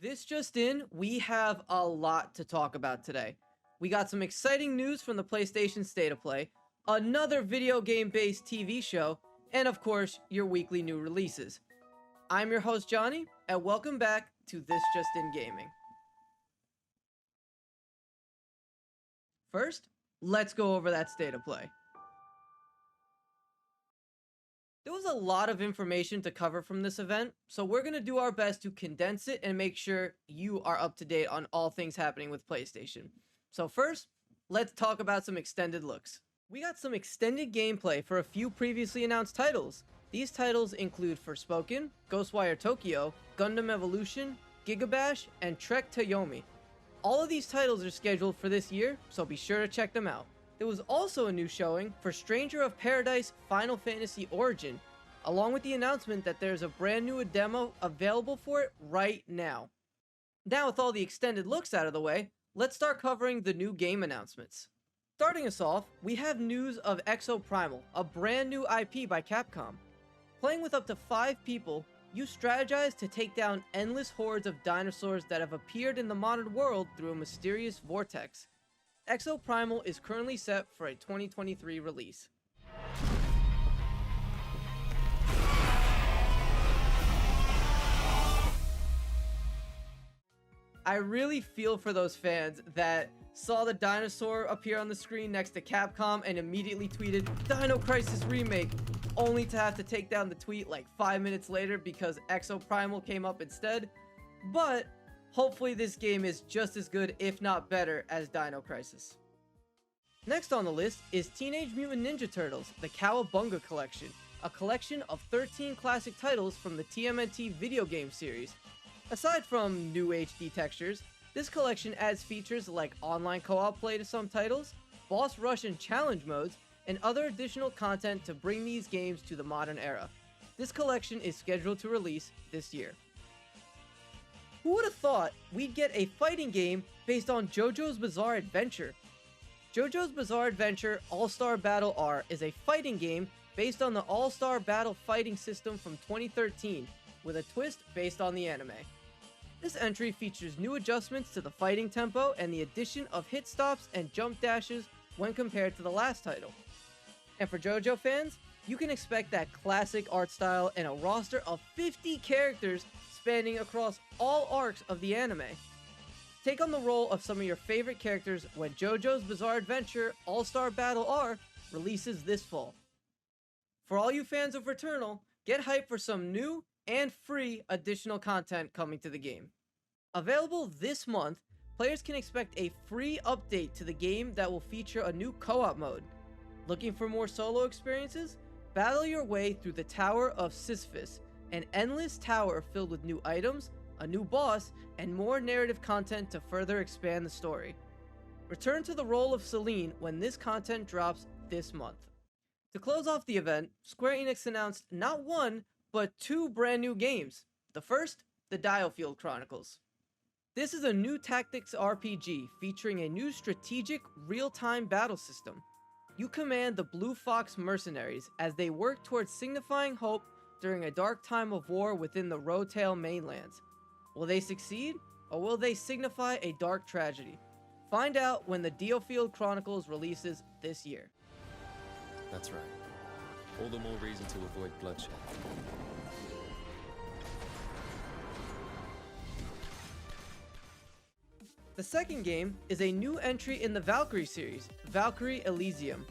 This just in, we have a lot to talk about today. We got some exciting news from the PlayStation State of Play, another video game-based TV show, and of course, your weekly new releases. I'm your host Johnny, and welcome back to This Just In Gaming. First, let's go over that State of Play. There was a lot of information to cover from this event, so we're going to do our best to condense it and make sure you are up to date on all things happening with PlayStation. So first, let's talk about some extended looks. We got some extended gameplay for a few previously announced titles. These titles include Forspoken, Ghostwire Tokyo, Gundam Evolution, Gigabash, and Trek to Yomi. All of these titles are scheduled for this year, so be sure to check them out. There was also a new showing for Stranger of Paradise Final Fantasy Origin, along with the announcement that there's a brand new demo available for it right now. Now with all the extended looks out of the way, let's start covering the new game announcements. Starting us off, we have news of Exoprimal, a brand new IP by Capcom. Playing with up to 5 people, you strategize to take down endless hordes of dinosaurs that have appeared in the modern world through a mysterious vortex. Exoprimal is currently set for a 2023 release. I really feel for those fans that saw the dinosaur appear on the screen next to Capcom and immediately tweeted Dino Crisis Remake, only to have to take down the tweet like 5 minutes later because Exoprimal came up instead. But hopefully this game is just as good, if not better, as Dino Crisis. Next on the list is Teenage Mutant Ninja Turtles, the Cowabunga Collection, a collection of 13 classic titles from the TMNT video game series. Aside from new HD textures, this collection adds features like online co-op play to some titles, boss rush and challenge modes, and other additional content to bring these games to the modern era. This collection is scheduled to release this year. Who would have thought we'd get a fighting game based on JoJo's Bizarre Adventure? JoJo's Bizarre Adventure All-Star Battle R is a fighting game based on the All-Star Battle fighting system from 2013, with a twist based on the anime. This entry features new adjustments to the fighting tempo and the addition of hit stops and jump dashes when compared to the last title. And for JoJo fans, you can expect that classic art style and a roster of 50 characters spanning across all arcs of the anime. Take on the role of some of your favorite characters when JoJo's Bizarre Adventure All-Star Battle R releases this fall. For all you fans of Returnal, get hyped for some new and free additional content coming to the game. Available this month, players can expect a free update to the game that will feature a new co-op mode. Looking for more solo experiences? Battle your way through the Tower of Sisyphus, an endless tower filled with new items, a new boss, and more narrative content to further expand the story. Return to the role of Celine when this content drops this month. To close off the event, Square Enix announced not one, but 2 brand new games. The first, the Diofield Chronicles. This is a new tactics RPG featuring a new strategic real-time battle system. You command the Blue Fox mercenaries as they work towards signifying hope during a dark time of war within the Rotail mainlands. Will they succeed, or will they signify a dark tragedy? Find out when the Diofield Chronicles releases this year. That's right. All the more reason to avoid bloodshed. The second game is a new entry in the Valkyrie series, Valkyrie Elysium.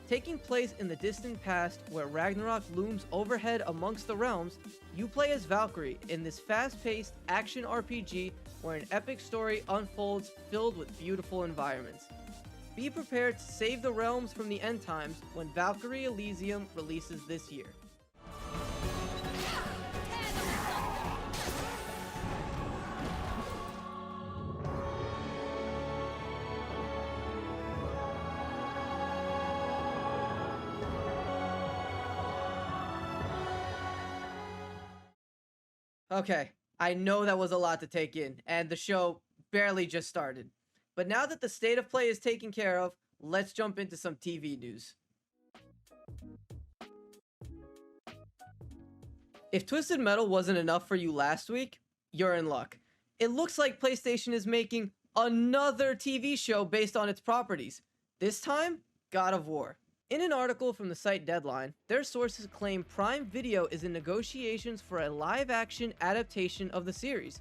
Taking place in the distant past where Ragnarok looms overhead amongst the realms, you play as Valkyrie in this fast-paced action RPG where an epic story unfolds filled with beautiful environments. Be prepared to save the realms from the end times when Valkyrie Elysium releases this year. Okay, I know that was a lot to take in, and the show barely just started. But now that the state of play is taken care of, let's jump into some TV news. If Twisted Metal wasn't enough for you last week, you're in luck. It looks like PlayStation is making another TV show based on its properties. This time, God of War. In an article from the site Deadline, their sources claim Prime Video is in negotiations for a live-action adaptation of the series.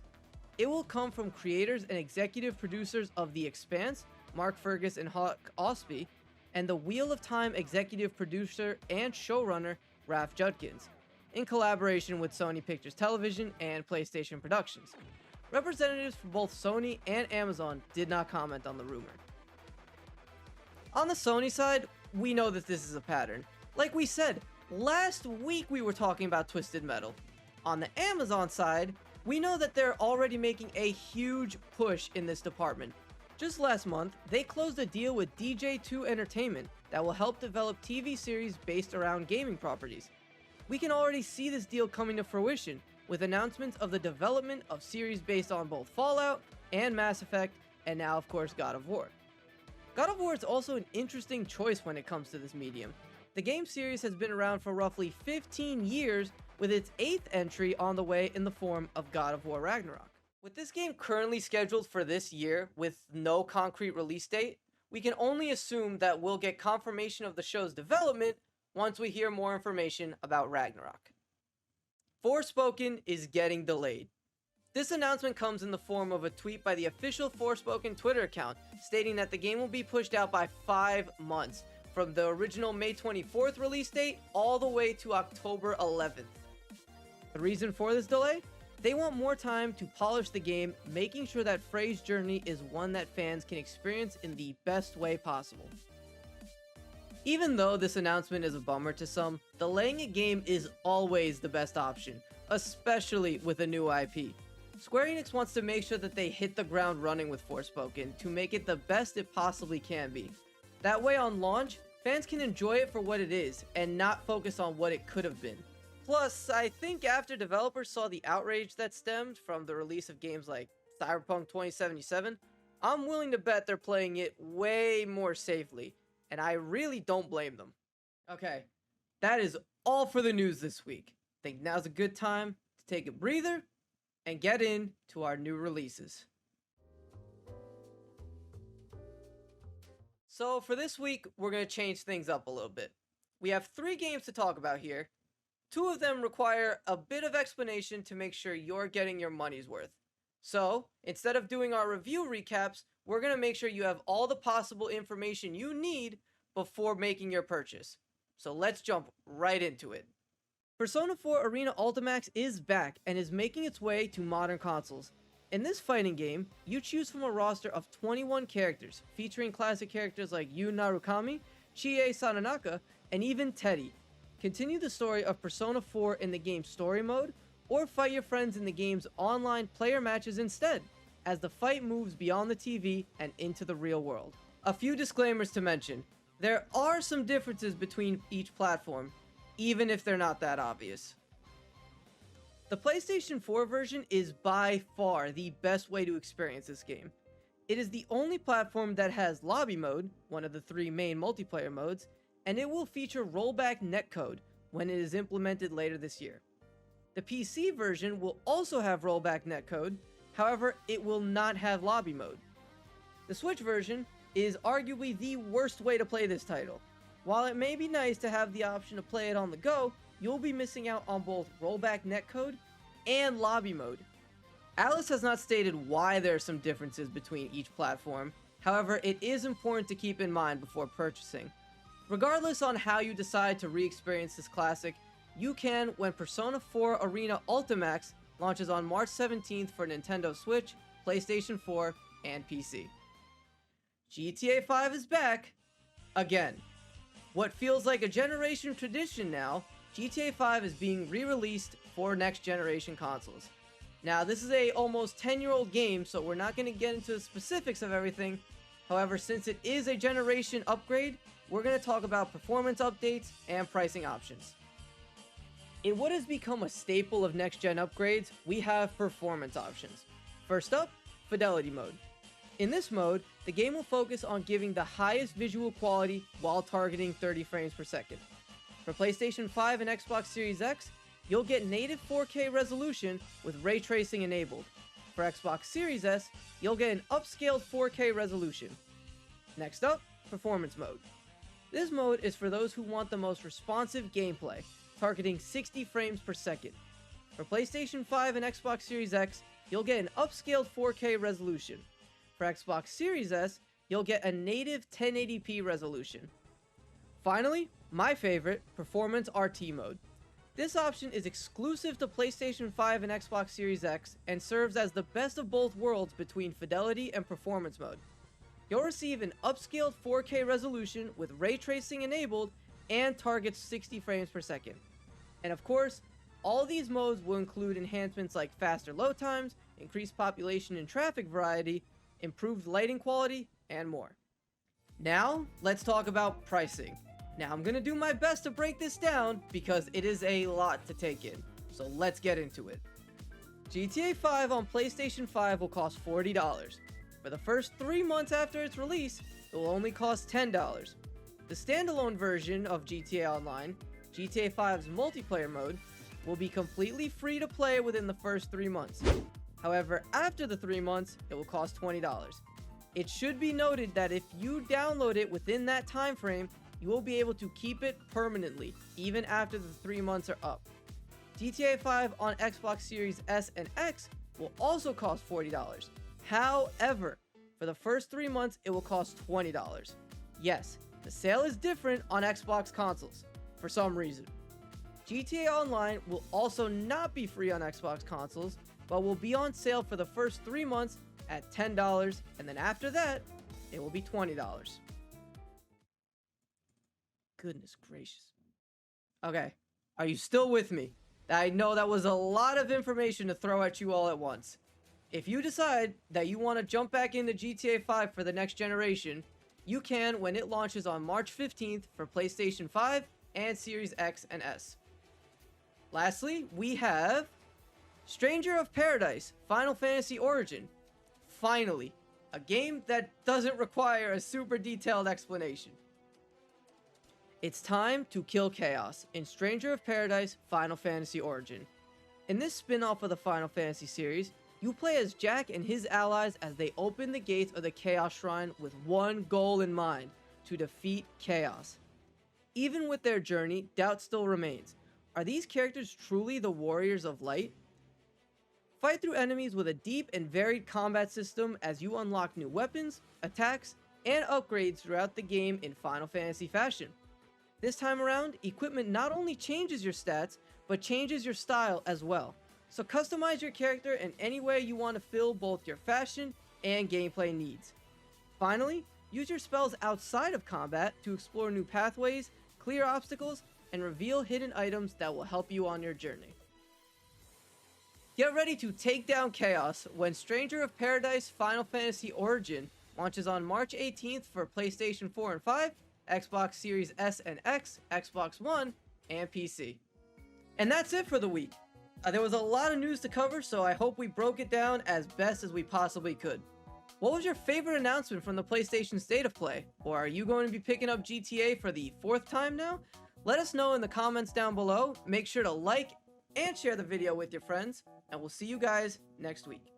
It will come from creators and executive producers of The Expanse, Mark Fergus and Hawk Ostby, and the Wheel of Time executive producer and showrunner Ralph Judkins, in collaboration with Sony Pictures Television and PlayStation Productions. Representatives from both Sony and Amazon did not comment on the rumor. On the Sony side, we know that this is a pattern. Like we said, last week we were talking about Twisted Metal. On the Amazon side, we know that they're already making a huge push in this department. Just last month, they closed a deal with DJ2 Entertainment that will help develop TV series based around gaming properties. We can already see this deal coming to fruition, with announcements of the development of series based on both Fallout and Mass Effect, and now of course God of War. God of War is also an interesting choice when it comes to this medium. The game series has been around for roughly 15 years, with its 8th entry on the way in the form of God of War Ragnarok. With this game currently scheduled for this year with no concrete release date, we can only assume that we'll get confirmation of the show's development once we hear more information about Ragnarok. Forspoken is getting delayed. This announcement comes in the form of a tweet by the official Forspoken Twitter account stating that the game will be pushed out by 5 months, from the original May 24th release date all the way to October 11th. The reason for this delay? They want more time to polish the game, making sure that Frey's journey is one that fans can experience in the best way possible. Even though this announcement is a bummer to some, delaying a game is always the best option, especially with a new IP. Square Enix wants to make sure that they hit the ground running with Forspoken to make it the best it possibly can be. That way on launch, fans can enjoy it for what it is and not focus on what it could have been. Plus, I think after developers saw the outrage that stemmed from the release of games like Cyberpunk 2077, I'm willing to bet they're playing it way more safely, and I really don't blame them. Okay, that is all for the news this week. I think now's a good time to take a breather and get into our new releases. So for this week, we're going to change things up a little bit. We have 3 games to talk about here. 2 of them require a bit of explanation to make sure you're getting your money's worth. So, instead of doing our review recaps, we're going to make sure you have all the possible information you need before making your purchase. So let's jump right into it. Persona 4 Arena Ultimax is back and is making its way to modern consoles. In this fighting game, you choose from a roster of 21 characters, featuring classic characters like Yu Narukami, Chie Sananaka, and even Teddy. Continue the story of Persona 4 in the game's story mode, or fight your friends in the game's online player matches instead, as the fight moves beyond the TV and into the real world. A few disclaimers to mention. There are some differences between each platform, even if they're not that obvious. The PlayStation 4 version is by far the best way to experience this game. It is the only platform that has lobby mode, one of the 3 main multiplayer modes, and it will feature rollback netcode when it is implemented later this year. The PC version will also have rollback netcode, however, it will not have lobby mode. The Switch version is arguably the worst way to play this title. While it may be nice to have the option to play it on the go, you'll be missing out on both rollback netcode and lobby mode. Alice has not stated why there are some differences between each platform, however, it is important to keep in mind before purchasing. Regardless on how you decide to re-experience this classic, you can when Persona 4 Arena Ultimax launches on March 17th for Nintendo Switch, PlayStation 4, and PC. GTA 5 is back again. What feels like a generation tradition now, GTA 5 is being re-released for next generation consoles. Now, this is a almost 10-year-old game, so we're not going to get into the specifics of everything. However, since it is a generation upgrade, we're going to talk about performance updates and pricing options. In what has become a staple of next-gen upgrades, we have performance options. First up, Fidelity Mode. In this mode, the game will focus on giving the highest visual quality while targeting 30 frames per second. For PlayStation 5 and Xbox Series X, you'll get native 4K resolution with ray tracing enabled. For Xbox Series S, you'll get an upscaled 4K resolution. Next up, Performance Mode. This mode is for those who want the most responsive gameplay, targeting 60 frames per second. For PlayStation 5 and Xbox Series X, you'll get an upscaled 4K resolution. For Xbox Series S, you'll get a native 1080p resolution. Finally, my favorite, Performance RT mode. This option is exclusive to PlayStation 5 and Xbox Series X and serves as the best of both worlds between fidelity and performance mode. You'll receive an upscaled 4K resolution with ray tracing enabled and targets 60 frames per second. And of course, all these modes will include enhancements like faster load times, increased population and traffic variety, improved lighting quality, and more. Now, let's talk about pricing. Now, I'm gonna do my best to break this down because it is a lot to take in. So let's get into it. GTA 5 on PlayStation 5 will cost $40. For the first 3 months after its release, it will only cost $10. The standalone version of GTA Online, GTA 5's multiplayer mode, will be completely free to play within the first 3 months. However, after the 3 months, it will cost $20. It should be noted that if you download it within that time frame, you will be able to keep it permanently, even after the 3 months are up. GTA 5 on Xbox Series S and X will also cost $40. However, for the first 3 months, it will cost $20. Yes, the sale is different on Xbox consoles, for some reason. GTA Online will also not be free on Xbox consoles, but will be on sale for the first 3 months at $10, and then after that, it will be $20. Goodness gracious. Okay, are you still with me? I know that was a lot of information to throw at you all at once. If you decide that you want to jump back into GTA 5 for the next generation, you can when it launches on March 15th for PlayStation 5 and Series X and S. Lastly, we have Stranger of Paradise Final Fantasy Origin. Finally, a game that doesn't require a super detailed explanation. It's time to kill chaos in Stranger of Paradise Final Fantasy Origin. In this spin-off of the Final Fantasy series, you play as Jack and his allies as they open the gates of the Chaos Shrine with one goal in mind: to defeat chaos. Even with their journey, doubt still remains. Are these characters truly the warriors of light? Fight through enemies with a deep and varied combat system as you unlock new weapons, attacks, and upgrades throughout the game in Final Fantasy fashion. This time around, equipment not only changes your stats, but changes your style as well. So customize your character in any way you want to fill both your fashion and gameplay needs. Finally, use your spells outside of combat to explore new pathways, clear obstacles, and reveal hidden items that will help you on your journey. Get ready to take down chaos when Stranger of Paradise Final Fantasy Origin launches on March 18th for PlayStation 4 and 5, Xbox Series S and X, Xbox One, and PC. And that's it for the week. There was a lot of news to cover, so I hope we broke it down as best as we possibly could. What was your favorite announcement from the PlayStation State of Play? Or are you going to be picking up GTA for the 4th time now? Let us know in the comments down below. Make sure to like and share the video with your friends, and we'll see you guys next week.